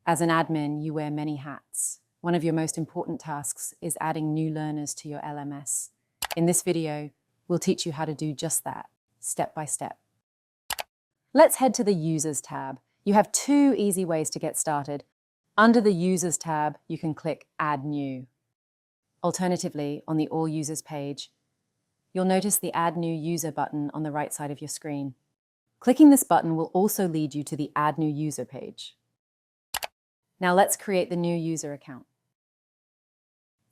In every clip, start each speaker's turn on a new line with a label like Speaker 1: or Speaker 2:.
Speaker 1: As an admin, you wear many hats. One of your most important tasks is adding new learners to your LMS. In this video, we'll teach you how to do just that, step by step. Let's head to the Users tab. You have two easy ways to get started. Under the Users tab, you can click Add New. Alternatively, on the All Users page, you'll notice the Add New User button on the right side of your screen. Clicking this button will also lead you to the Add New User page. Now let's create the new user account.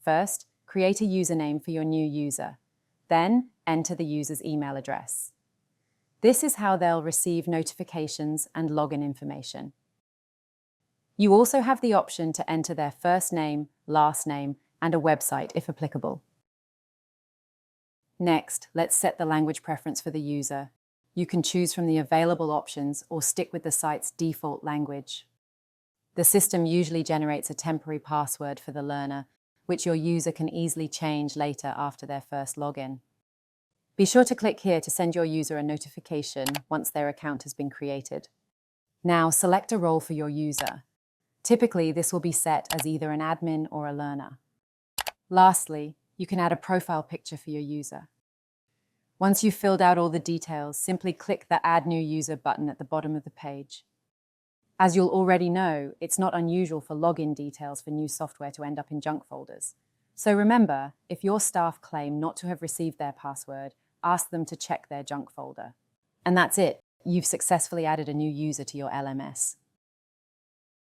Speaker 1: First, create a username for your new user. Then, enter the user's email address. This is how they'll receive notifications and login information. You also have the option to enter their first name, last name, and a website if applicable. Next, let's set the language preference for the user. You can choose from the available options or stick with the site's default language. The system usually generates a temporary password for the learner, which your user can easily change later after their first login. Be sure to click here to send your user a notification once their account has been created. Now, select a role for your user. Typically, this will be set as either an admin or a learner. Lastly, you can add a profile picture for your user. Once you've filled out all the details, simply click the Add New User button at the bottom of the page. As you'll already know, it's not unusual for login details for new software to end up in junk folders. So remember, if your staff claim not to have received their password, ask them to check their junk folder. And that's it. You've successfully added a new user to your LMS.